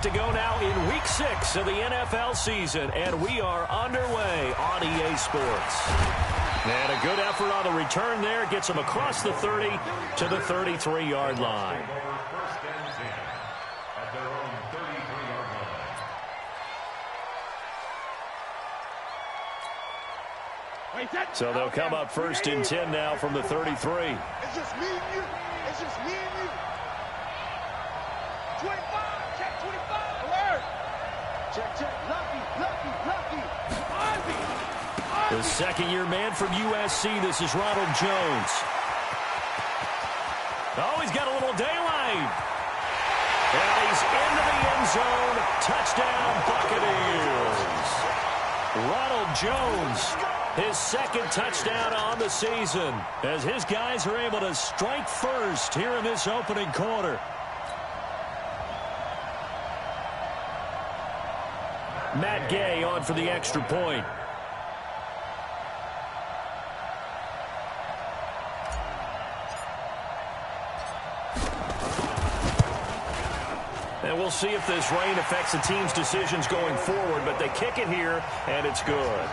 Set to go now in Week 6 of the NFL season, and we are underway on EA Sports. And a good effort on the return there. Gets him across the 30 to the 33-yard line. So they'll come up 1st and 10 now from the 33. It's just me and you. It's just me and you. 25. Check 25. Alert. Check. Lucky. The second-year man from USC. This is Ronald Jones. Oh, he's got a little daylight. And he's into the end zone. Touchdown, Buccaneers. Ronald Jones, his second touchdown on the season, as his guys are able to strike first here in this opening quarter. Matt Gay on for the extra point. And we'll see if this rain affects the team's decisions going forward, but they kick it here, and it's good.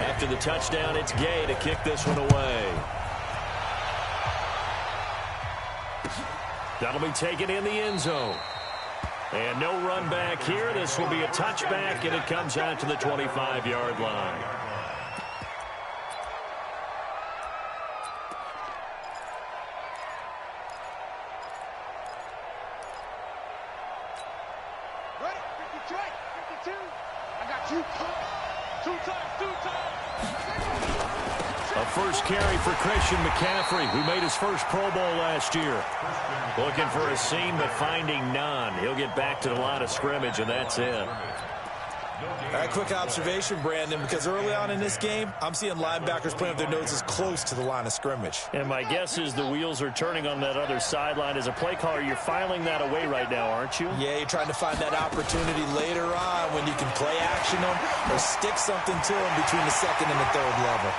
After the touchdown, it's Gay to kick this one away. That'll be taken in the end zone. And no run back here. This will be a touchback, and it comes out to the 25-yard line. Ready? 53. 52. I got you. Two times. A first carry for Christian McCaffrey, who made his first Pro Bowl last year. Looking for a seam, but finding none. He'll get back to the line of scrimmage, and that's it. A quick observation, Brandon, because early on in this game, I'm seeing linebackers playing with their noses close to the line of scrimmage. And my guess is the wheels are turning on that other sideline. As a play caller, you're filing that away right now, aren't you? Yeah, you're trying to find that opportunity later on when you can play action them or stick something to them between the second and the third level.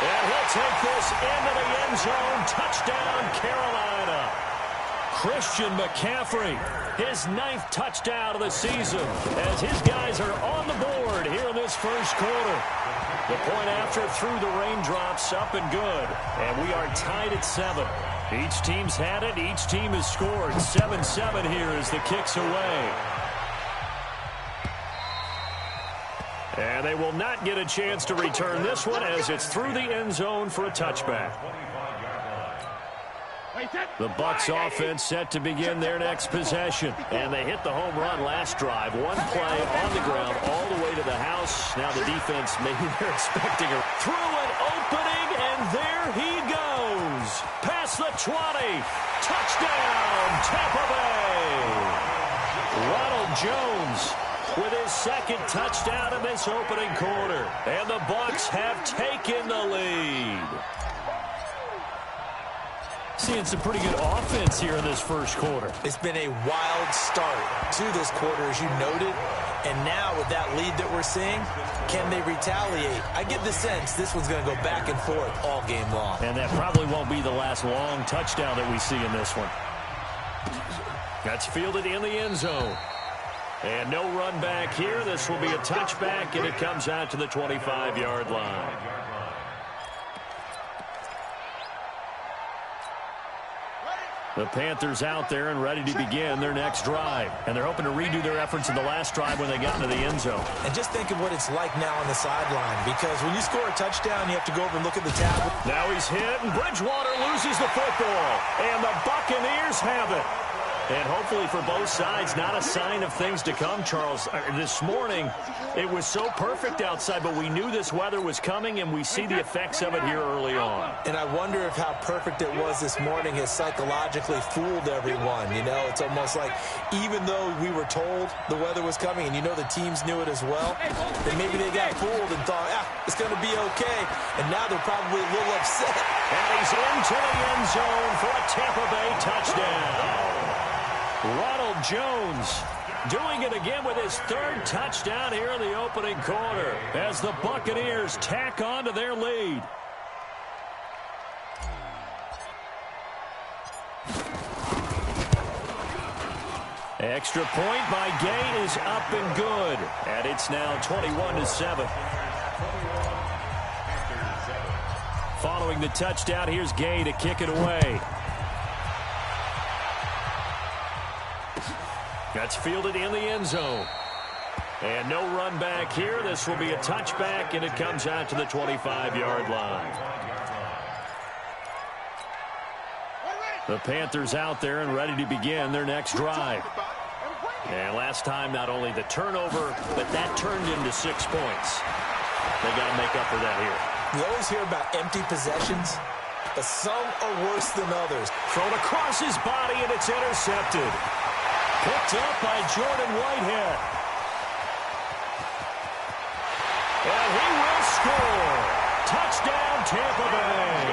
And he'll take this into the end zone. Touchdown, Carolina. Christian McCaffrey, his 9th touchdown of the season, as his guys are on the board here in this first quarter. The point after through the raindrops, up and good. And we are tied at 7. Each team's had it. Each team has scored. 7-7 here as the kick's away. And they will not get a chance to return this one as it's through the end zone for a touchback. The Bucs offense set to begin their next possession. And they hit the home run last drive. One play on the ground all the way to the house. Now the defense, maybe they're expecting her. Through an opening, and there he goes. Past the 20. Touchdown, Tampa Bay. Ronald Jones with his second touchdown in this opening quarter. And the Bucs have taken the lead. Seeing some pretty good offense here in this first quarter. It's been a wild start to this quarter, as you noted. And now with that lead that we're seeing, can they retaliate? I get the sense this one's going to go back and forth all game long. And that probably won't be the last long touchdown that we see in this one. That's fielded in the end zone. And no run back here. This will be a touchback, and it comes out to the 25-yard line. The Panthers out there and ready to begin their next drive. And they're hoping to redo their efforts in the last drive when they got into the end zone. And just think of what it's like now on the sideline, because when you score a touchdown, you have to go over and look at the tablet. Now he's hit, and Bridgewater loses the football. And the Buccaneers have it. And hopefully for both sides, not a sign of things to come, Charles. This morning, it was so perfect outside, but we knew this weather was coming, and we see the effects of it here early on. And I wonder if how perfect it was this morning has psychologically fooled everyone. You know, it's almost like even though we were told the weather was coming, and you know the teams knew it as well, then maybe they got fooled and thought, it's going to be okay. And now they're probably a little upset. And he's into the end zone for a Tampa Bay touchdown. Ronald Jones doing it again with his 3rd touchdown here in the opening quarter as the Buccaneers tack on to their lead. Extra point by Gay is up and good. And it's now 21-7. Following the touchdown, here's Gay to kick it away. That's fielded in the end zone. And no run back here. This will be a touchback, and it comes out to the 25-yard line. The Panthers out there and ready to begin their next drive. And last time, not only the turnover, but that turned into 6 points. They got to make up for that here. You always hear about empty possessions, but some are worse than others. Thrown across his body, and it's intercepted. Picked up by Jordan Whitehead. And he will score. Touchdown, Tampa Bay.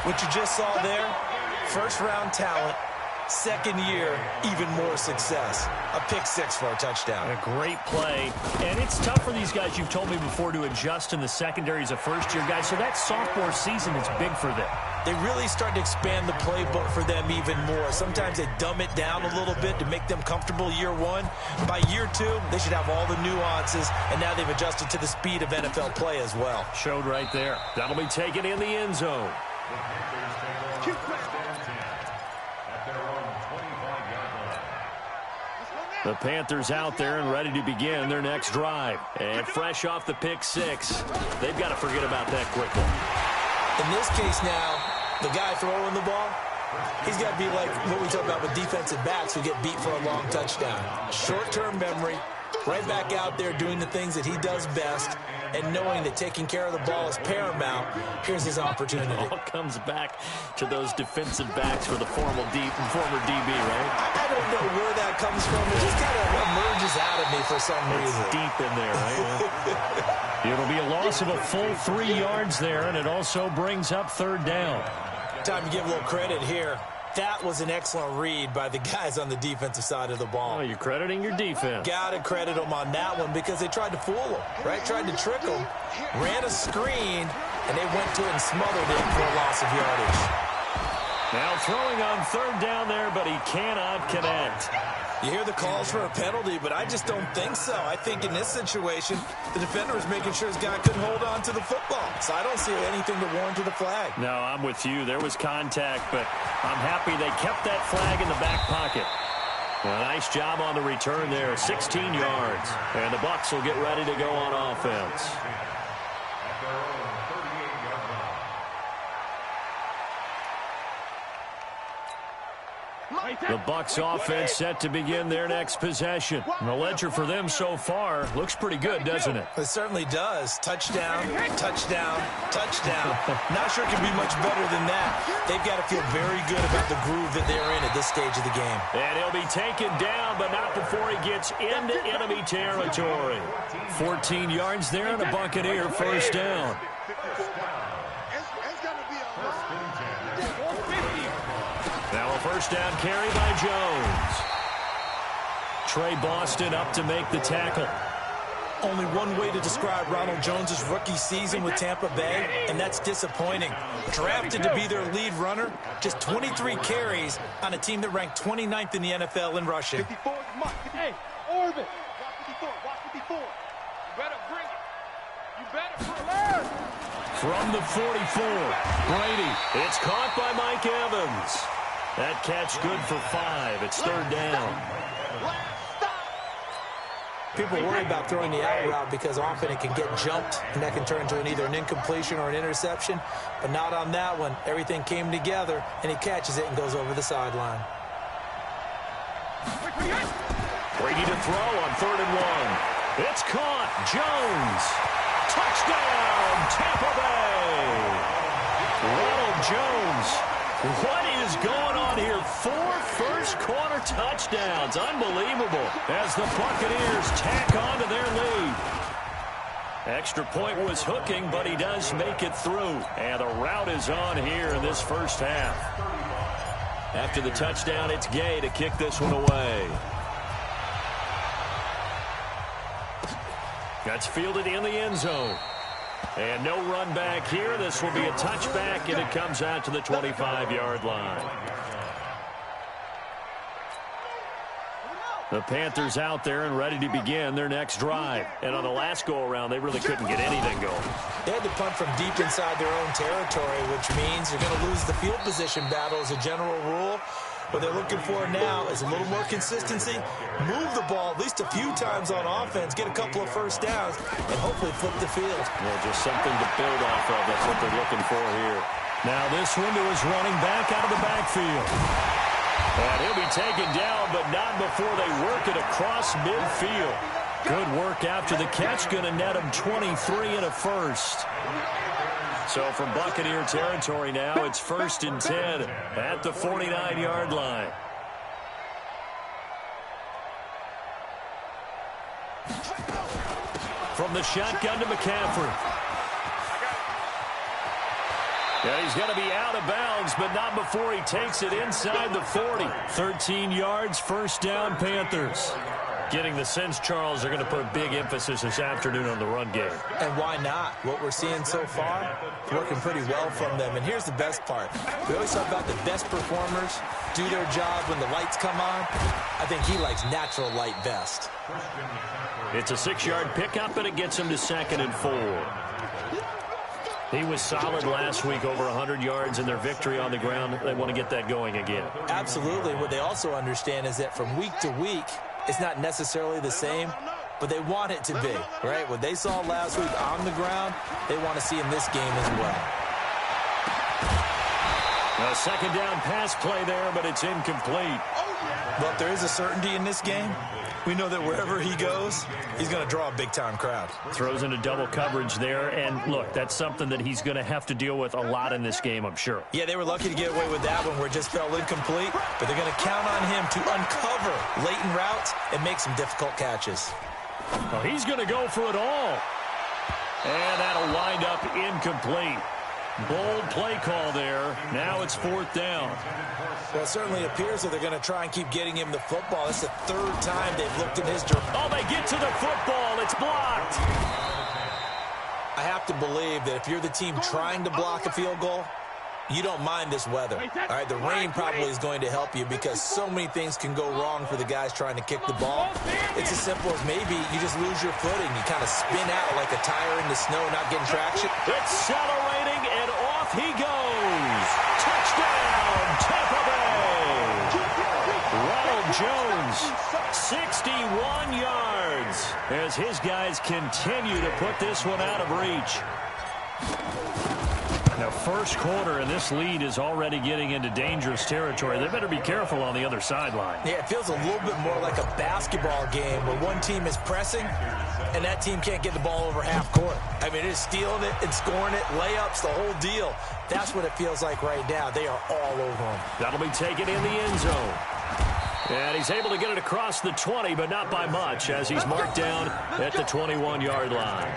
What you just saw there, first-round talent, second year, even more success. A pick six for a touchdown. A great play. And it's tough for these guys, you've told me before, to adjust in the secondary as a first-year guy. So that sophomore season is big for them. They really start to expand the playbook for them even more. Sometimes they dumb it down a little bit to make them comfortable year one. By year two, they should have all the nuances, and now they've adjusted to the speed of NFL play as well. Showed right there. That'll be taken in the end zone. The Panthers out there and ready to begin their next drive. And fresh off the pick six, they've got to forget about that quickly. In this case now, the guy throwing the ball, he's got to be like what we talk about with defensive backs who get beat for a long touchdown. Short-term memory, right back out there doing the things that he does best, and knowing that taking care of the ball is paramount. Here's his opportunity. It all comes back to those defensive backs for the former DB, right? I don't know where that comes from. It just kind of emerges out of me for some reason. It's deep in there, right? It'll be a loss of a full 3 yards there, and it also brings up third down. Time to give a little credit here. That was an excellent read by the guys on the defensive side of the ball. Oh, you're crediting your defense. Got to credit them on that one because they tried to fool them, right? Tried to trick them, ran a screen, and they went to it and smothered it for a loss of yardage. Now throwing on third down there, but he cannot connect. You hear the calls for a penalty, but I just don't think so. I think in this situation, the defender was making sure his guy couldn't hold on to the football. So I don't see anything to warrant to the flag. No, I'm with you. There was contact, but I'm happy they kept that flag in the back pocket. A nice job on the return there, 16 yards. And the Bucs will get ready to go on offense. The Bucs offense set to begin their next possession. And the ledger for them so far looks pretty good, doesn't it? It certainly does. Touchdown, touchdown, touchdown. Not sure it can be much better than that. They've got to feel very good about the groove that they're in at this stage of the game. And he'll be taken down, but not before he gets into enemy territory. 14 yards there and a Buccaneer first down. Now a first down carry by Jones. Trey Boston up to make the tackle. Only one way to describe Ronald Jones' rookie season with Tampa Bay, and that's disappointing. Drafted to be their lead runner, just 23 carries on a team that ranked 29th in the NFL in rushing. 54 is Mike. Hey, Orbit. Watch 54. Watch 54. You better bring it. You better bring it. From the 44, Brady. It's caught by Mike Evans. That catch good for 5. It's third down. People worry about throwing the out route because often it can get jumped, and that can turn into either an incompletion or an interception. But not on that one. Everything came together, and he catches it and goes over the sideline. Brady to throw on 3rd and 1. It's caught. Jones. Touchdown, Tampa Bay. Ronald Jones. What is going on here? 4 first-quarter touchdowns. Unbelievable. As the Buccaneers tack on to their lead. Extra point was hooking, but he does make it through. And the route is on here in this first half. After the touchdown, it's Gay to kick this one away. That's fielded in the end zone. And no run back here. This will be a touchback, and it comes out to the 25-yard line. The Panthers out there and ready to begin their next drive. And on the last go-around, they really couldn't get anything going. They had to punt from deep inside their own territory, which means you're going to lose the field position battle as a general rule. What they're looking for now is a little more consistency, move the ball at least a few times on offense, get a couple of first downs, and hopefully flip the field. Yeah, just something to build off of. That's what they're looking for here. Now this one to his running back out of the backfield. And he'll be taken down, but not before they work it across midfield. Good work after the catch. Going to net him 23 and a first. So from Buccaneer territory now, it's 1st and 10 at the 49-yard line. From the shotgun to McCaffrey. And he's going to be out of bounds, but not before he takes it inside the 40. 13 yards, first down, Panthers. Getting the sense, Charles, they're going to put a big emphasis this afternoon on the run game. And why not? What we're seeing so far, working pretty well from them. And here's the best part. We always talk about the best performers do their job when the lights come on. I think he likes natural light best. It's a 6-yard pickup, and it gets him to 2nd and 4. He was solid last week, over 100 yards in their victory on the ground. They want to get that going again. Absolutely. What they also understand is that from week to week, it's not necessarily the same, but they want it to be, right? What they saw last week on the ground, they want to see in this game as well. A second down pass play there, but it's incomplete. Well, if there is a certainty in this game, we know that wherever he goes, he's going to draw a big-time crowd. Throws into double coverage there, and look, that's something that he's going to have to deal with a lot in this game, I'm sure. Yeah, they were lucky to get away with that one where it just fell incomplete, but they're going to count on him to uncover latent routes and make some difficult catches. Well, he's going to go for it all. And that'll wind up incomplete. Bold play call there. Now it's 4th down. Well, it certainly appears that they're going to try and keep getting him the football. It's the 3rd time they've looked in his direction. Oh, they get to the football. It's blocked. I have to believe that if you're the team trying to block a field goal, you don't mind this weather. All right, the rain probably is going to help you because so many things can go wrong for the guys trying to kick the ball. It's as simple as maybe you just lose your footing. You kind of spin out like a tire in the snow, not getting traction. Accelerating, and off he goes. Touchdown, Tampa Bay. Ronald Jones, 61 yards, as his guys continue to put this one out of reach. Now, first quarter, and this lead is already getting into dangerous territory. They better be careful on the other sideline. Yeah, it feels a little bit more like a basketball game where one team is pressing and that team can't get the ball over half court. I mean, it is stealing it and scoring it, layups, the whole deal. That's what it feels like right now. They are all over them. That'll be taken in the end zone. And he's able to get it across the 20, but not by much, as he's marked down at the 21-yard line.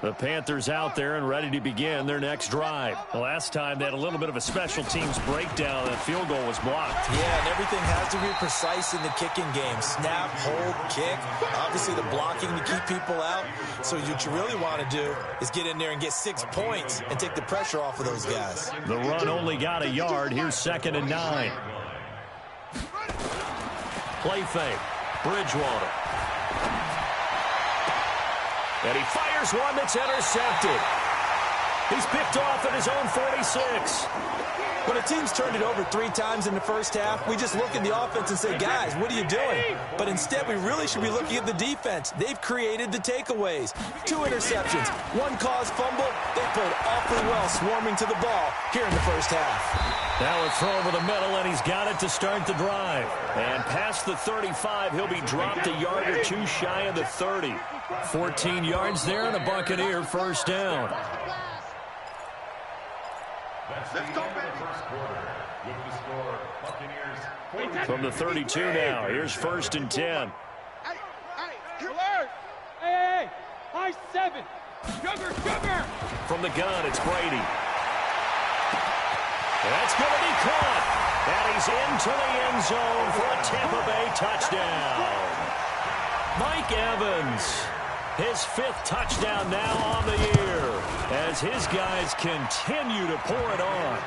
The Panthers out there and ready to begin their next drive. The last time they had a little bit of a special teams breakdown. That field goal was blocked. Yeah, and everything has to be precise in the kicking game. Snap, hold, kick. Obviously the blocking to keep people out. So what you really want to do is get in there and get 6 points and take the pressure off of those guys. The run only got a yard. Here's 2nd and 9. Play fake. Bridgewater. And he fires one that's intercepted. He's picked off at his own 46. When a team's turned it over 3 times in the first half, we just look at the offense and say, guys, what are you doing? But instead, we really should be looking at the defense. They've created the takeaways. 2 interceptions, 1 caused fumble. They played awfully well swarming to the ball here in the first half. Now a throw over the middle, and he's got it to start the drive. And past the 35, he'll be dropped a yard or 2 shy of the 30. 14 yards there, and a Buccaneer first down. From the 32 now, here's 1st and 10. Hey, high 7. From the gun, it's Brady. That's going to be caught. And he's into the end zone for a Tampa Bay touchdown. Mike Evans, his 5th touchdown now on the year as his guys continue to pour it on.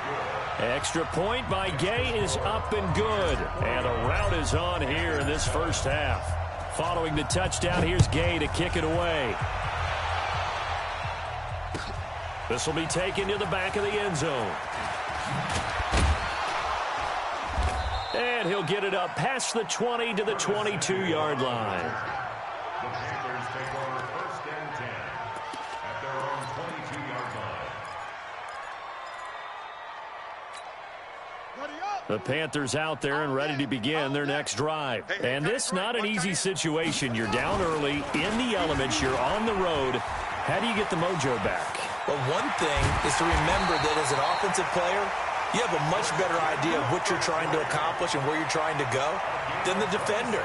Extra point by Gay is up and good. And a rout is on here in this first half. Following the touchdown, here's Gay to kick it away. This will be taken to the back of the end zone. And he'll get it up past the 20 to the 22-yard line. The Panthers take over 1st and 10 at their own 22-yard line. The Panthers out there and ready to begin their next drive. And this not an easy situation. You're down early, in the elements, you're on the road. How do you get the mojo back? Well, one thing is to remember that as an offensive player, you have a much better idea of what you're trying to accomplish and where you're trying to go than the defender.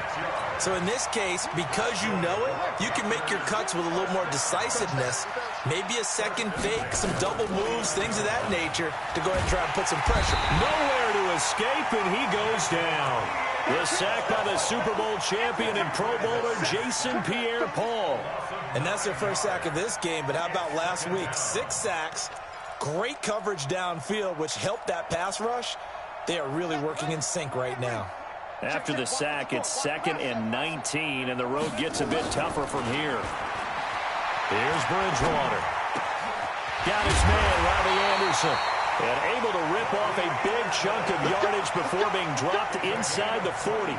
So in this case, because you know it, you can make your cuts with a little more decisiveness, maybe a second fake, some double moves, things of that nature to go ahead and try and put some pressure. Nowhere to escape, and he goes down. The sack by the Super Bowl champion and Pro Bowler Jason Pierre-Paul. And that's their first sack of this game, but how about last week? 6 sacks. Great coverage downfield, which helped that pass rush. They are really working in sync right now. After the sack, it's 2nd and 19, and the road gets a bit tougher from here. Here's Bridgewater. Got his man, Robbie Anderson. And able to rip off a big chunk of yardage before being dropped inside the 40.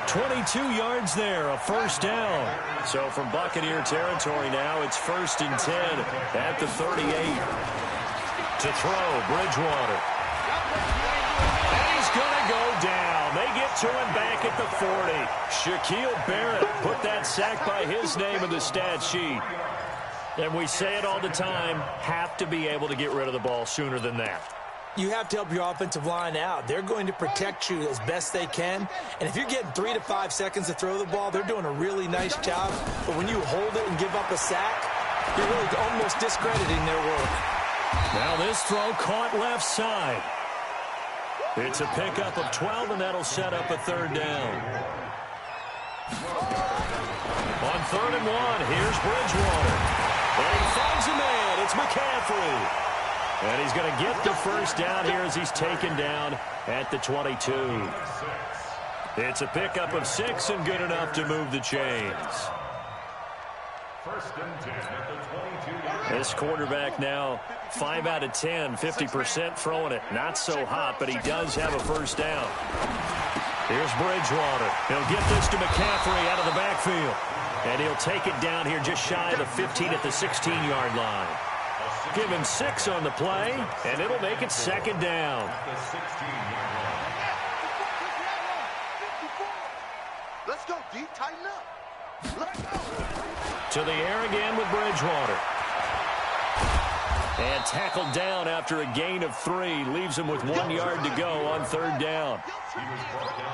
22 yards there, a first down. So from Buccaneer territory now, it's 1st and 10 at the 38. To throw, Bridgewater. And he's going to go down. They get to him back at the 40. Shaquille Barrett put that sack by his name in the stat sheet. And we say it all the time, have to be able to get rid of the ball sooner than that. You have to help your offensive line out. They're going to protect you as best they can. And if you're getting 3 to 5 seconds to throw the ball, they're doing a really nice job. But when you hold it and give up a sack, you're really almost discrediting their work. Now this throw caught left side. It's a pickup of 12, and that'll set up a 3rd down. On 3rd and 1, here's Bridgewater. And he finds a man. It's McCaffrey. And he's going to get the first down here as he's taken down at the 22. It's a pickup of 6 and good enough to move the chains. 1st and 10 at the 22. This quarterback now 5 out of 10, 50% throwing it. Not so hot, but he does have a first down. Here's Bridgewater. He'll get this to McCaffrey out of the backfield. And he'll take it down here just shy of the 15 at the 16-yard line. Give him 6 on the play, and it'll make it 2nd down. Let's go, D. Tighten up. Let's go. To the air again with Bridgewater. And tackled down after a gain of 3. Leaves him with 1 yard to go on 3rd down.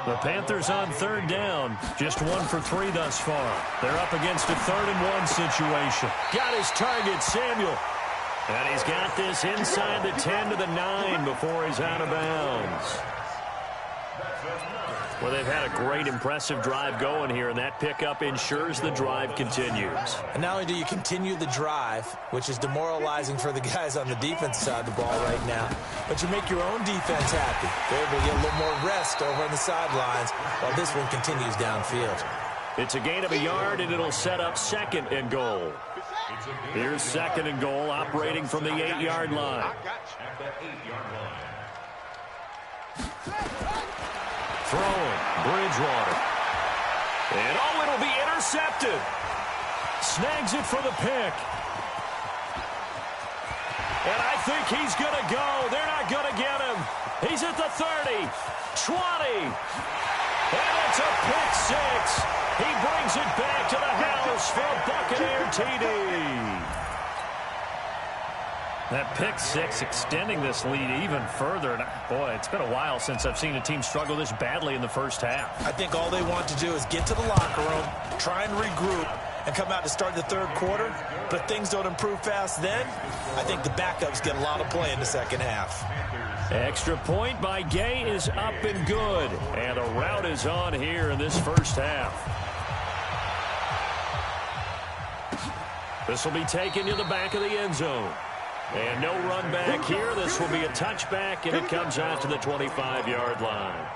The Panthers on 3rd down. Just 1 for 3 thus far. They're up against a 3rd and 1 situation. Got his target, Samuel. And he's got this inside the 10 to the 9 before he's out of bounds. Well, they've had a great, impressive drive going here, and that pickup ensures the drive continues. And not only do you continue the drive, which is demoralizing for the guys on the defense side of the ball right now, but you make your own defense happy. They're able to get a little more rest over on the sidelines while this one continues downfield. It's a gain of a yard, and it'll set up 2nd and goal. Here's 2nd and goal, operating from the 8-yard line. Throwing, Bridgewater. And it'll be intercepted. Snags it for the pick. And I think he's going to go. They're not going to get him. He's at the 30, 20. And it's a pick 6. He brings it back to the house for a Buccaneer TD. That pick 6 extending this lead even further. And boy, it's been a while since I've seen a team struggle this badly in the first half. I think all they want to do is get to the locker room, try and regroup, and come out to start the third quarter, but if things don't improve fast then, I think the backups get a lot of play in the second half. Extra point by Gay is up and good. And a rout is on here in this first half. This will be taken to the back of the end zone. And no run back here. This will be a touchback, and it comes out to the 25-yard line.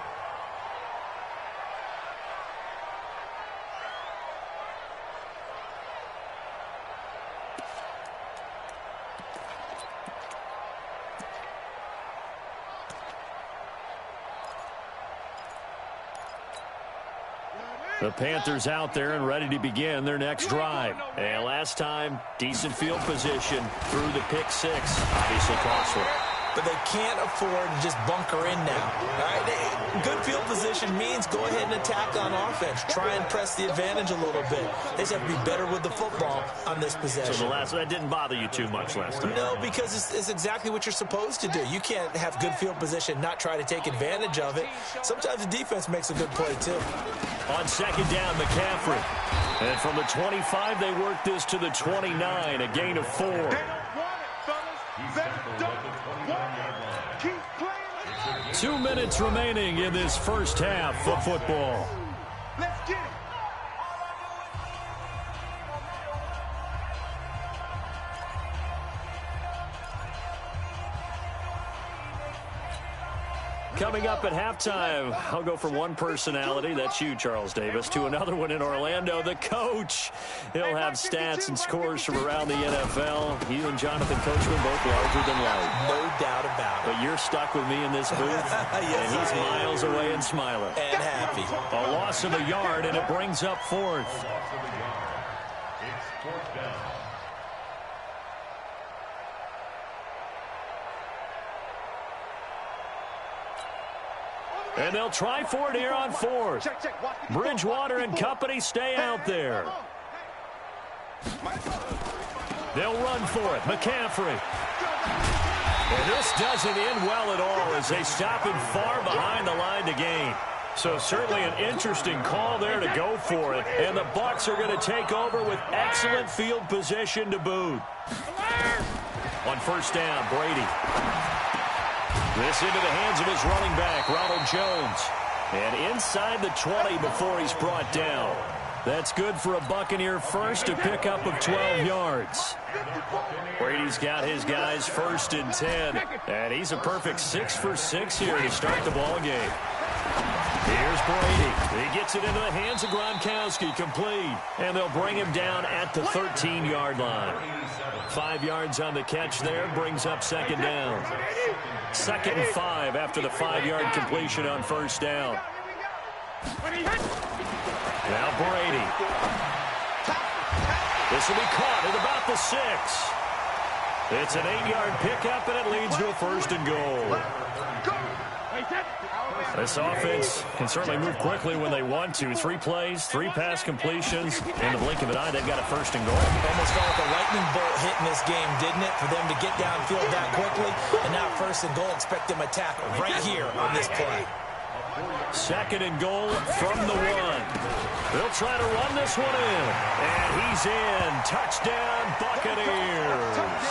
The Panthers out there and ready to begin their next drive. And last time, decent field position through the pick six. Obviously costly. But they can't afford to just bunker in now. All right? Good field position means go ahead and attack on offense. Try and press the advantage a little bit. They just have to be better with the football on this possession. So that didn't bother you too much last time? No, because it's exactly what you're supposed to do. You can't have good field position, not try to take advantage of it. Sometimes the defense makes a good play, too. On second down, McCaffrey. And from the 25, they work this to the 29, a gain of 4. They don't want it, fellas. They don't want it. Keep playing. 2 minutes remaining in this first half of football. Let's get it. Coming up at halftime, I'll go from one personality, that's you, Charles Davis, to another one in Orlando, the coach. He'll have stats and scores from around the NFL. You and Jonathan Coachman both larger than life. No doubt about it. But you're stuck with me in this booth, Yes, and he's miles away and smiling. And happy. A loss of a yard, and it brings up fourth. It's fourth down. And they'll try for it here on fourth. Bridgewater and company stay out there. They'll run for it. McCaffrey. And this doesn't end well at all as they stop him far behind the line to gain. So certainly an interesting call there to go for it. And the Bucs are going to take over with excellent field position to boot. On first down, Brady. This into the hands of his running back, Ronald Jones. And inside the 20 before he's brought down. That's good for a Buccaneer first, a pickup of 12 yards. Brady's got his guys first and 10. And he's a perfect 6 for 6 here to start the ball game. Here's Brady. He gets it into the hands of Gronkowski, complete. And they'll bring him down at the 13-yard line. 5 yards on the catch there, brings up second down. 2nd and 5 after the 5-yard completion on first down. Now Brady. This will be caught at about the 6. It's an 8-yard pickup, and it leads to a first and goal. This offense can certainly move quickly when they want to. 3 plays, 3 pass completions. In the blink of an eye, they've got a first and goal. Almost felt like a lightning bolt hit in this game, didn't it? For them to get downfield that quickly. And now first and goal, expect them to tackle right here on this play. 2nd and goal from the 1. They'll try to run this one in. And he's in. Touchdown, Buccaneers.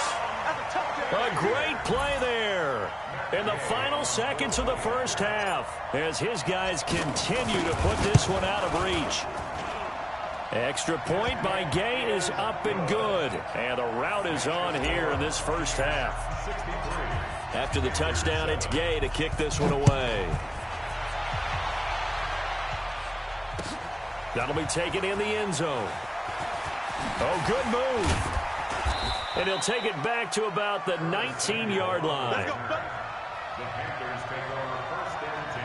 A great play there. In the final seconds of the first half, as his guys continue to put this one out of reach. Extra point by Gay is up and good. And a rout is on here in this first half. After the touchdown, it's Gay to kick this one away. That'll be taken in the end zone. Oh, good move. And he'll take it back to about the 19-yard line. The Panthers take over first and 10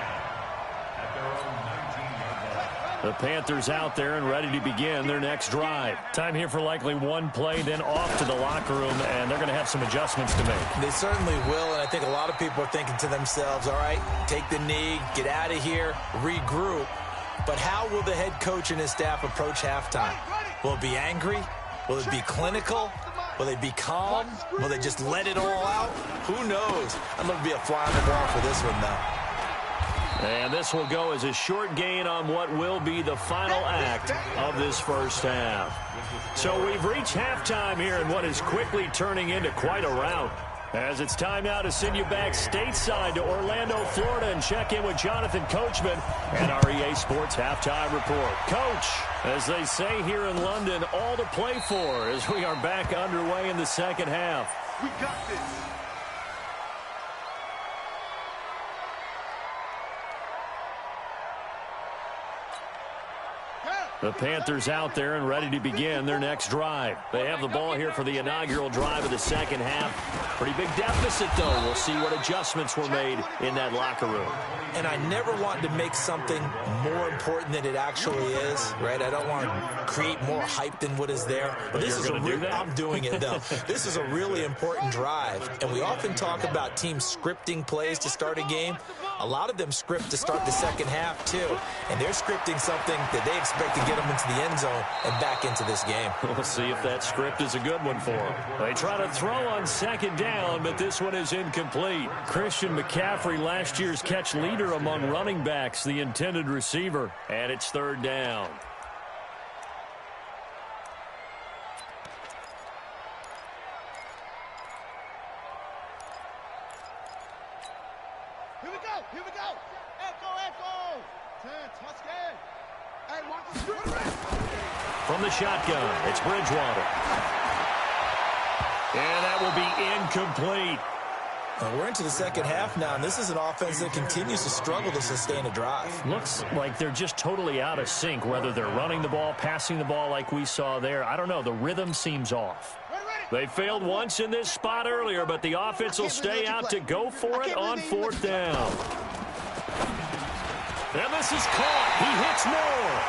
at their own 19-yard line. The Panthers out there and ready to begin their next drive. Time here for likely one play, then off to the locker room, and they're going to have some adjustments to make. They certainly will, and I think a lot of people are thinking to themselves, all right, take the knee, get out of here, regroup. But how will the head coach and his staff approach halftime? Will it be angry? Will it be clinical? Will they be calm? Will they just let it all out? Who knows? I'd love to be a fly on the wall for this one, though. And this will go as a short gain on what will be the final act of this first half. So we've reached halftime here in what is quickly turning into quite a rout. As it's time now to send you back stateside to Orlando, Florida, and check in with Jonathan Coachman and our EA Sports Halftime Report. Coach, as they say here in London, all to play for as we are back underway in the second half. We got this. The Panthers out there and ready to begin their next drive. They have the ball here for the inaugural drive of the second half. Pretty big deficit, though. We'll see what adjustments were made in that locker room. And I never want to make something more important than it actually is, right? I don't want to create more hype than what is there. But this is I'm doing it, though. This is a really important drive. And we often talk about teams scripting plays to start a game. A lot of them script to start the second half, too. And they're scripting something that they expect to get them into the end zone and back into this game. We'll see if that script is a good one for them. They try to throw on second down, but this one is incomplete. Christian McCaffrey, last year's catch leader among running backs, the intended receiver. And it's third down. Here we go. Here we go. Echo, echo. 10, Tuscan. Hey, watch the screen. From the shotgun, it's Bridgewater. And that will be incomplete. We're into the second half now, and this is an offense that continues to struggle to sustain a drive. Looks like they're just totally out of sync, whether they're running the ball, passing the ball like we saw there. I don't know. The rhythm seems off. They failed once in this spot earlier, but the offense will stay out to go for it on fourth down. And this is caught. He hits Moore.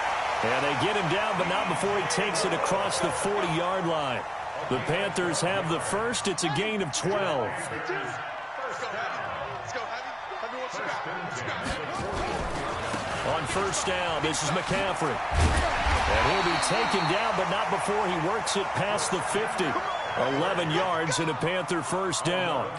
And they get him down, but not before he takes it across the 40-yard line. The Panthers have the first. It's a gain of 12. On first down, this is McCaffrey. And he'll be taken down, but not before he works it past the 50. 11 yards and a Panther first down.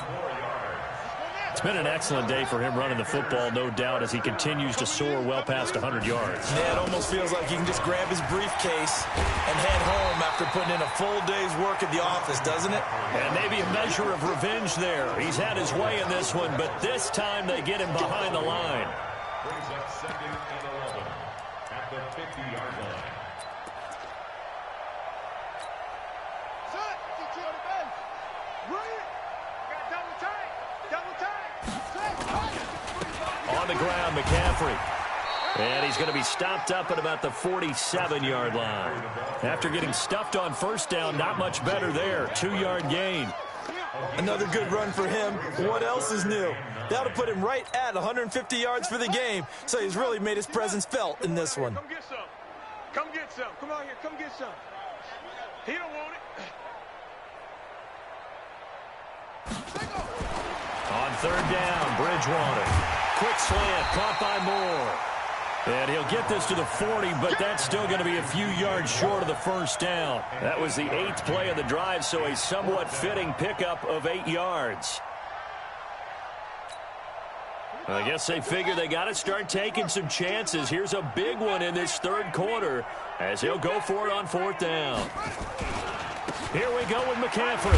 It's been an excellent day for him running the football, no doubt, as he continues to soar well past 100 yards. Yeah, it almost feels like he can just grab his briefcase and head home after putting in a full day's work at the office, doesn't it? And maybe a measure of revenge there. He's had his way in this one, but this time they get him behind the line. Brings up second and 11 at the 50-yard line. Set. Get you on the base. Bring it. Got double tight. Double tight. Set. On the ground, McCaffrey. And he's going to be stopped up at about the 47-yard line. After getting stuffed on first down, not much better there. 2-yard gain. Another good run for him. What else is new? That'll put him right at 150 yards for the game. So he's really made his presence felt in this one. Come get some. Come get some. Come out here. Come get some. He don't want it. On third down, Bridgewater. Quick slant, caught by Moore. And he'll get this to the 40, but that's still going to be a few yards short of the first down. That was the 8th play of the drive, so a somewhat fitting pickup of 8 yards. I guess they figure they got to start taking some chances. Here's a big one in this third quarter as he'll go for it on fourth down. Here we go with McCaffrey.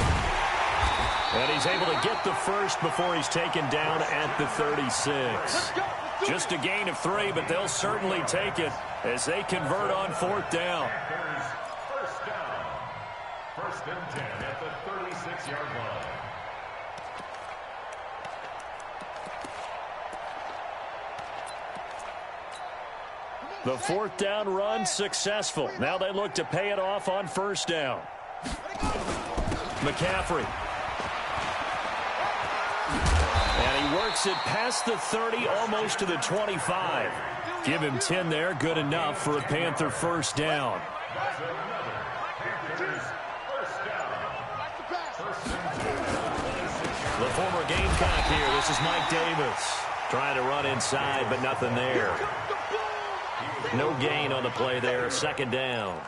And he's able to get the first before he's taken down at the 36. Just a gain of 3, but they'll certainly take it as they convert on fourth down. First down. First and 10 at the 36-yard line. The fourth down run successful. Now they look to pay it off on first down. McCaffrey. And he works it past the 30, almost to the 25. Give him 10 there, good enough for a Panther first down. The former Gamecock here, this is Mike Davis. Trying to run inside, but nothing there. No gain on the play there, second down.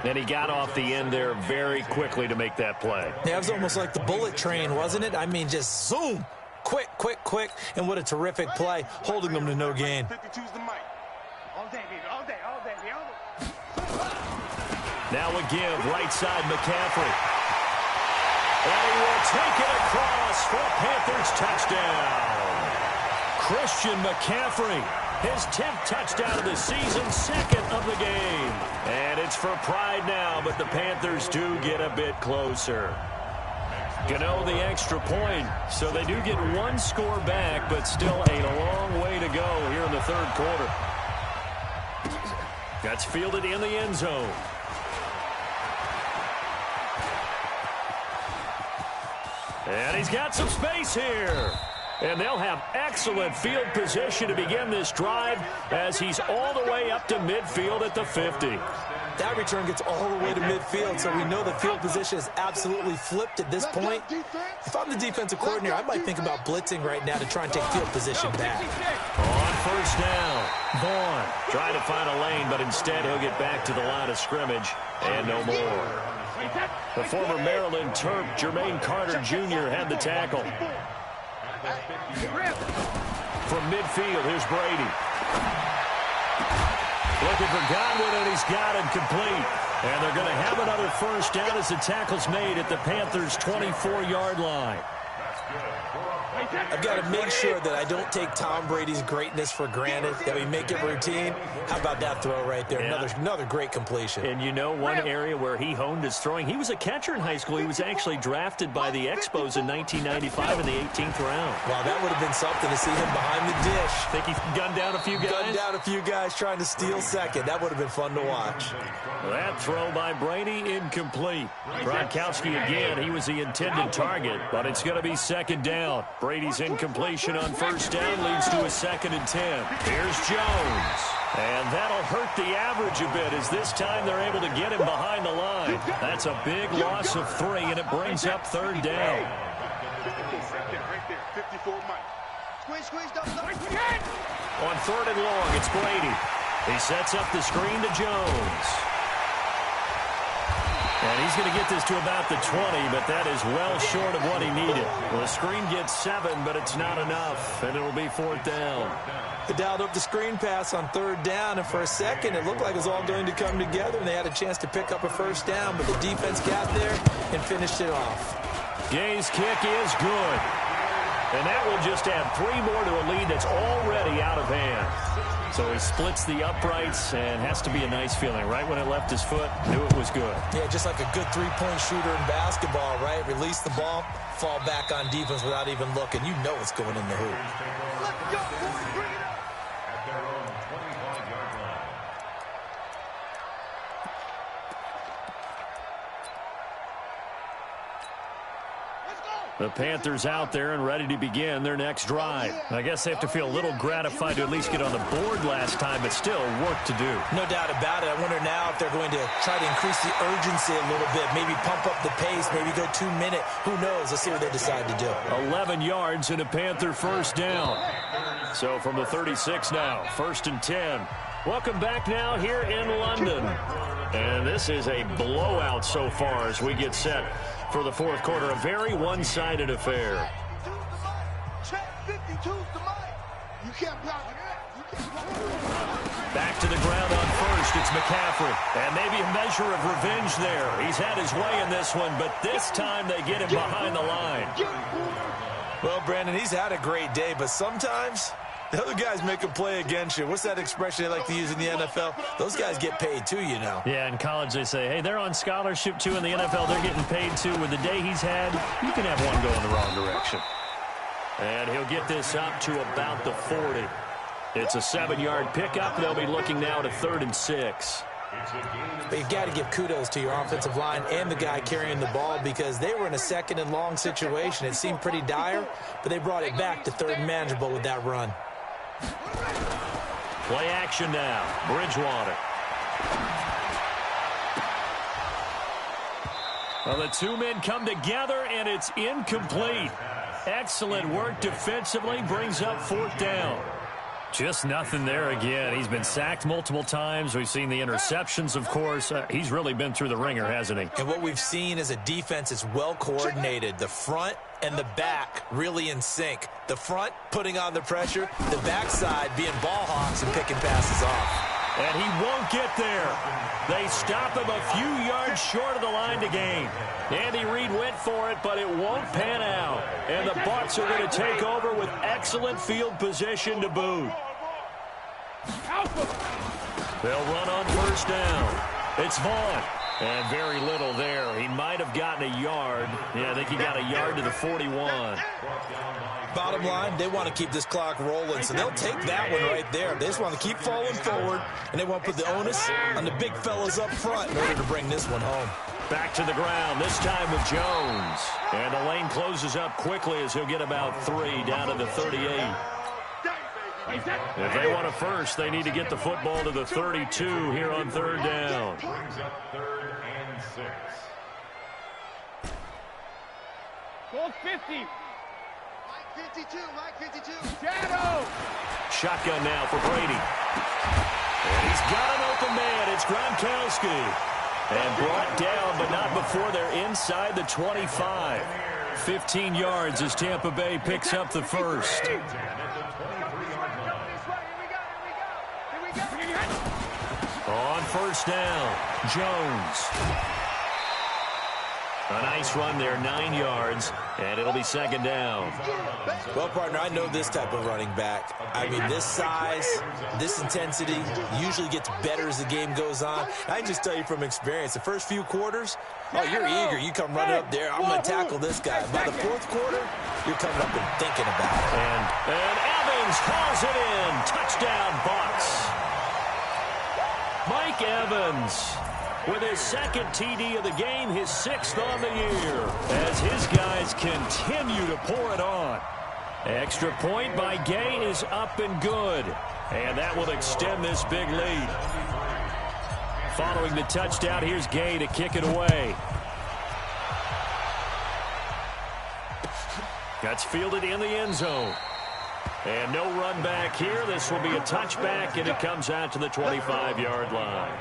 And he got off the end there very quickly to make that play. Yeah, it was almost like the bullet train, wasn't it? I mean, just zoom. Quick, quick, quick. And what a terrific play, holding them to no gain. 52's the mic. All day, baby. All day, all day, all day. Now a give, right side McCaffrey. And he will take it across for a Panthers touchdown. Christian McCaffrey, his 10th touchdown of the season, 2nd of the game. And it's for pride now, but the Panthers do get a bit closer. Gano the extra point, so they do get one score back, but still a long way to go here in the third quarter. That's fielded in the end zone. And he's got some space here. And they'll have excellent field position to begin this drive as he's all the way up to midfield at the 50. That return gets all the way to midfield, so we know the field position is absolutely flipped at this point. If I'm the defensive coordinator, I might think about blitzing right now to try and take field position back. On first down, Vaughn trying to find a lane, but instead he'll get back to the line of scrimmage and no more. The former Maryland Terp, Jermaine Carter Jr. had the tackle. From midfield, here's Brady. Looking for Godwin, and he's got him complete. And they're going to have another first down as the tackle's made at the Panthers' 24-yard line. I've got to make sure that I don't take Tom Brady's greatness for granted, that we make it routine. How about that throw right there? Yeah. Another great completion. And you know one area where he honed his throwing? He was a catcher in high school. He was actually drafted by the Expos in 1995 in the 18th round. Wow, that would have been something to see him behind the dish. Think he gunned down a few guys? Gunned down a few guys trying to steal second. That would have been fun to watch. That throw by Brady incomplete. Gronkowski again, he was the intended target, but it's going to be second down. Brady's incompletion on first down leads to a 2nd and 10. Here's Jones. And that'll hurt the average a bit as this time they're able to get him behind the line. That's a big loss of 3, and it brings up third down. Right there, 54 Mike. Squeeze, double. On 3rd and long, it's Brady. He sets up the screen to Jones. And he's going to get this to about the 20, but that is well short of what he needed. Well, the screen gets 7, but it's not enough, and it'll be 4th down. They dialed up the screen pass on 3rd down, and for a second it looked like it was all going to come together, and they had a chance to pick up a first down, but the defense got there and finished it off. Gay's kick is good. And that will just add 3 more to a lead that's already out of hand. So he splits the uprights and has to be a nice feeling. Right when it left his foot, knew it was good. Yeah, just like a good three-point shooter in basketball, right? Release the ball, fall back on defense without even looking. You know it's going in the hoop. Let's go, boys. Bring it up. At their own 25-yard line. The Panthers out there and ready to begin their next drive. I guess they have to feel a little gratified to at least get on the board last time, but still work to do. No doubt about it. I wonder now if they're going to try to increase the urgency a little bit, maybe pump up the pace, maybe go 2-minute. Who knows? Let's see what they decide to do. 11 yards and a Panther first down. So from the 36 now, 1st and 10. Welcome back now here in London. And this is a blowout so far as we get set for the 4th quarter. A very one-sided affair. Back to the ground on first. It's McCaffrey. And maybe a measure of revenge there. He's had his way in this one, but this time they get him behind the line. Well, Brandon, he's had a great day, but sometimes the other guys make a play against you. What's that expression they like to use in the NFL? Those guys get paid too, you know. Yeah, in college they say, hey, they're on scholarship too. In the NFL, they're getting paid too. With the day he's had, you can have one go in the wrong direction. And he'll get this up to about the 40. It's a 7-yard pickup. They'll be looking now to 3rd and 6. But you've got to give kudos to your offensive line and the guy carrying the ball because they were in a 2nd and long situation. It seemed pretty dire, but they brought it back to 3rd and manageable with that run. Play action now. Bridgewater. Well, the 2 men come together, and it's incomplete. Excellent work defensively. Brings up 4th down. Just nothing there again. He's been sacked multiple times. We've seen the interceptions, of course. He's really been through the ringer, hasn't he? And what we've seen is a defense that's well coordinated. The front and the back really in sync. The front putting on the pressure, the backside being ball hawks and picking passes off. And he won't get there. They stop him a few yards short of the line to gain. Andy Reid went for it, but it won't pan out. And the Bucs are going to take over with excellent field position to boot. They'll run on first down. It's Vaughn. And very little there. He might have gotten a yard. Yeah, I think he got a yard to the 41. Bottom line, they want to keep this clock rolling, so they'll take that one right there. They just want to keep falling forward, and they want to put the onus on the big fellas up front in order to bring this one home. Back to the ground, this time with Jones. And the lane closes up quickly as he'll get about 3 down to the 38. If they want a first, they need to get the football to the 32 here on third down. Brings up 3rd and 6. Goal 50. Mike 52, Mike 52. Shadow. Shotgun now for Brady. And he's got an open man. It's Gronkowski. And brought down, but not before they're inside the 25. 15 yards as Tampa Bay picks up the first. On first down, Jones. A nice run there, 9 yards, and it'll be second down. Well, partner, I know this type of running back. I mean, this size, this intensity usually gets better as the game goes on. I can just tell you from experience, the first few quarters, oh, you're eager. You come running up there, I'm going to tackle this guy. By the fourth quarter, you're coming up and thinking about it. And Evans hauls it in. Touchdown, Bucs. Mike Evans with his second TD of the game, his 6th on the year, as his guys continue to pour it on. Extra point by Gay is up and good, and that will extend this big lead. Following the touchdown, here's Gay to kick it away. That's fielded in the end zone. And no run back here. This will be a touchback, and it comes out to the 25-yard line.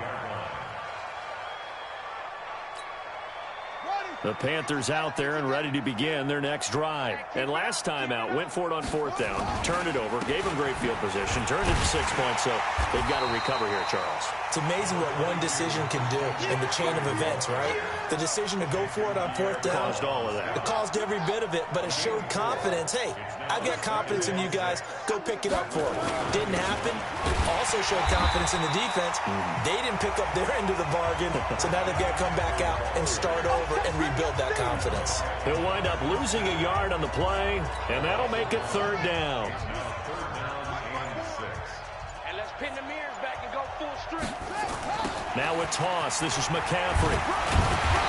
The Panthers out there and ready to begin their next drive. And last time out, went for it on 4th down, turned it over, gave them great field position, turned it to 6 points, so they've got to recover here, Charles. It's amazing what one decision can do in the chain of events, right? The decision to go for it on 4th down. Caused all of that. It caused every bit of it, but it showed confidence. Hey, I've got confidence in you guys. Go pick it up for it. Didn't happen. Also showed confidence in the defense. They didn't pick up their end of the bargain, so now they've got to come back out and start over and rebuild that confidence. He'll wind up losing a yard on the play, and that'll make it 3rd down. And let's pin the mirrors back and go full strength. Now with toss, this is McCaffrey.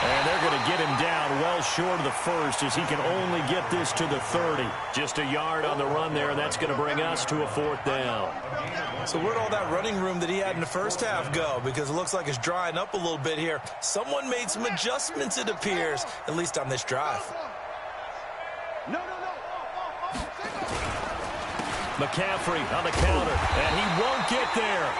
And they're going to get him down well short of the first as he can only get this to the 30. Just a yard on the run there, and that's going to bring us to a 4th down. So where'd all that running room that he had in the first half go? Because it looks like it's drying up a little bit here. Someone made some adjustments, it appears, at least on this drive. McCaffrey on the counter, and he won't get there.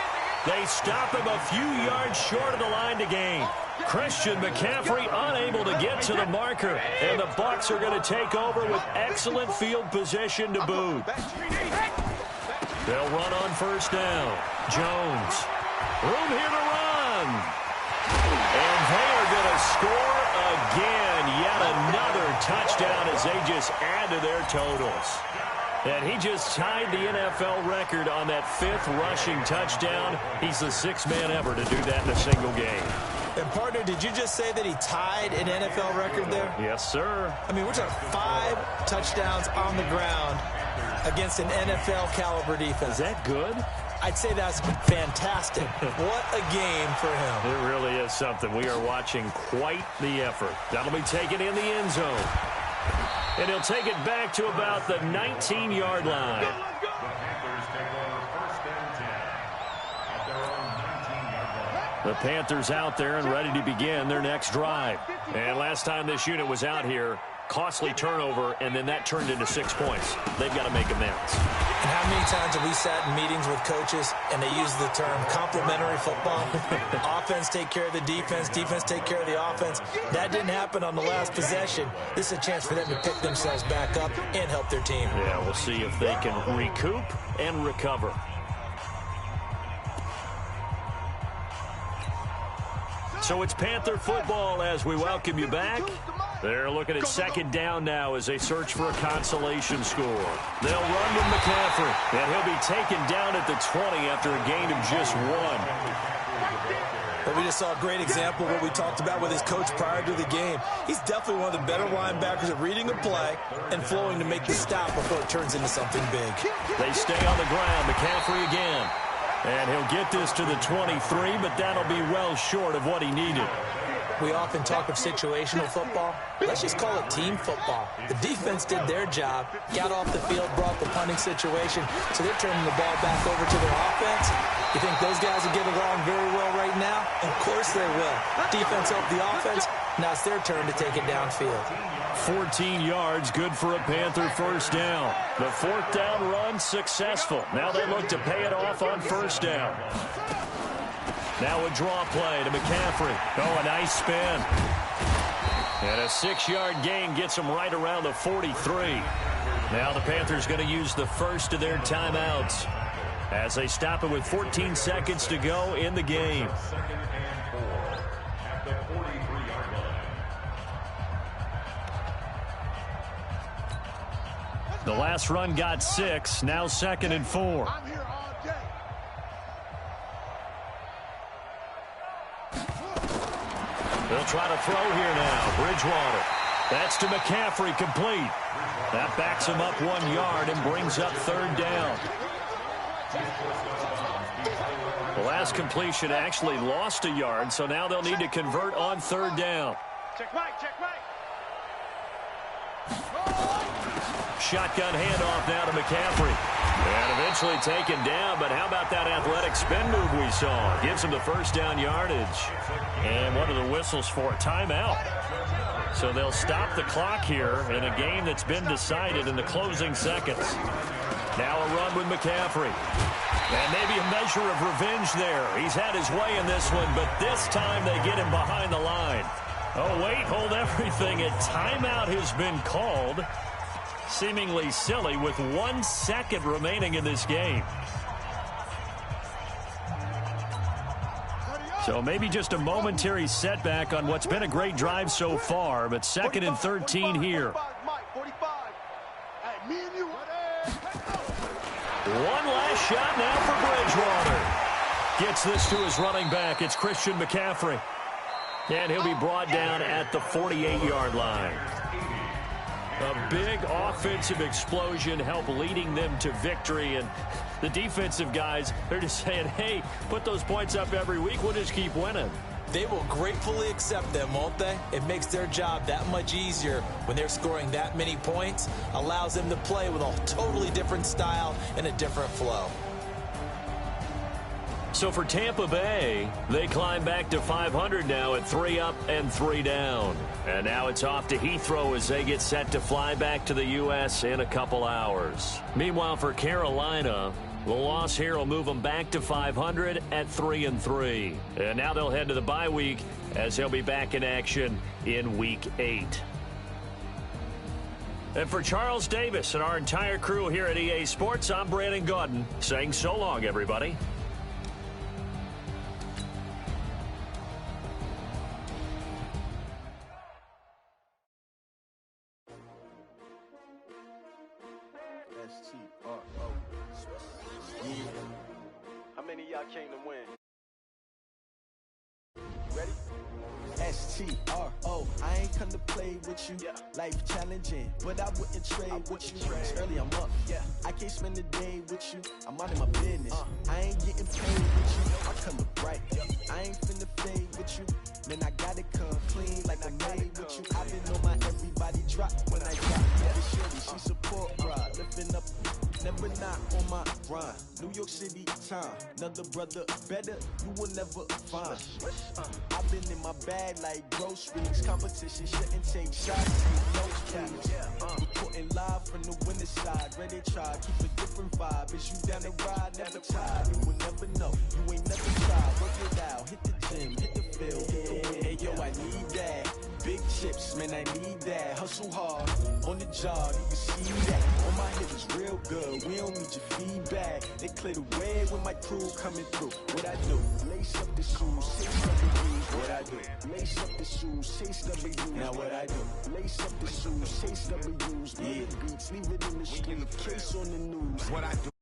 They stop him a few yards short of the line to gain. Christian McCaffrey unable to get to the marker, and the Bucs are going to take over with excellent field position to boot. They'll run on first down. Jones. Room here to run. And they are going to score again. Yet another touchdown as they just add to their totals. And he just tied the NFL record on that 5th rushing touchdown. He's the 6th man ever to do that in a single game. And, partner, did you just say that he tied an NFL record there? Yes, sir. I mean, we're talking 5 touchdowns on the ground against an NFL-caliber defense. Is that good? I'd say that's fantastic. What a game for him. It really is something. We are watching quite the effort. That'll be taken in the end zone. And he'll take it back to about the 19-yard line. The Panthers out there and ready to begin their next drive. And last time this unit was out here, costly turnover, and then that turned into 6 points. They've got to make amends. And How many times have we sat in meetings with coaches and they use the term complementary football? Offense take care of the defense, defense take care of the offense. That didn't happen on the last possession. This is a chance for them to pick themselves back up and help their team. Yeah, we'll see if they can recoup and recover. So it's Panther football as we welcome you back. They're looking at second down now as they search for a consolation score. They'll run with McCaffrey, and he'll be taken down at the 20 after a gain of just 1. But we just saw a great example of what we talked about with his coach prior to the game. He's definitely one of the better linebackers at reading a play and flowing to make the stop before it turns into something big. They stay on the ground. McCaffrey again. And he'll get this to the 23, but that'll be well short of what he needed. We often talk of situational football. Let's just call it team football. The defense did their job, got off the field, brought the punting situation, so they're turning the ball back over to their offense. You think those guys will get along very well right now? Of course they will. Defense helped the offense. Now it's their turn to take it downfield. 14 yards, good for a Panther first down. The fourth down run successful. Now they look to pay it off on first down. Now a draw play to McCaffrey. Oh, a nice spin. And a 6-yard gain gets them right around the 43. Now the Panthers going to use the first of their timeouts as they stop it with 14 seconds to go in the game. The last run got 6, now 2nd and 4. I'm here all day. They'll try to throw here now. Bridgewater. That's to McCaffrey, complete. That backs him up 1 yard and brings up third down. The last completion actually lost a yard, so now they'll need to convert on third down. Check right, check right. Shotgun handoff now to McCaffrey. And eventually taken down, but how about that athletic spin move we saw? Gives him the first down yardage. And what are the whistles for? Timeout. So they'll stop the clock here in a game that's been decided in the closing seconds. Now a run with McCaffrey. And maybe a measure of revenge there. He's had his way in this one, but this time they get him behind the line. Oh, wait, hold everything. A timeout has been called. Seemingly silly with 1 second remaining in this game. So maybe just a momentary setback on what's been a great drive so far, but 2nd and 13 here. 45. Hey, me and you. One last shot now for Bridgewater. Gets this to his running back. It's Christian McCaffrey. And he'll be brought down at the 48-yard line. A big offensive explosion helped leading them to victory. And the defensive guys, they're just saying, hey, put those points up every week. We'll just keep winning. They will gratefully accept them, won't they? It makes their job that much easier when they're scoring that many points. Allows them to play with a totally different style and a different flow. So for Tampa Bay, they climb back to 500 now at 3 up and 3 down. And now it's off to Heathrow as they get set to fly back to the U.S. in a couple hours. Meanwhile, for Carolina, the loss here will move them back to 500 at 3 and 3. And now they'll head to the bye week as they'll be back in action in Week 8. And for Charles Davis and our entire crew here at EA Sports, I'm Brandon Gaudin saying so long, everybody. How many of y'all came to win? Ready? STRO, I ain't come to play with you. Life challenging, but I wouldn't trade with you. It's early, I'm up. I can't spend the day with you. I'm out of my business. I ain't getting paid with you. I come to bright. I ain't finna fade with you. Man, I gotta come clean like I made with you. I've been on my everybody drop when I got this shorty. She support rod, lifting up. Never never not on my grind. New York City time, another brother better, you will never find. I've been in my bag like groceries. Competition shouldn't take shots, no trees. Reporting live from the winter side, ready to try, keep a different vibe. Is you down the ride, never tired, you will never know. You ain't never tried, work it out, hit the gym, hit the field, hit the wind. Hey yo, I need that. Big chips, man, I need that. Hustle hard, on the job, you can see that. On my hip is real good, we don't need your feedback. They clear the way when my crew coming through. What I do? Lace up the shoes, 6W. What I do? Lace up the shoes, 6W. Now what I do? Lace up the shoes, 6Ws. Yeah, beats, leave it in the street, case on the news. What I do?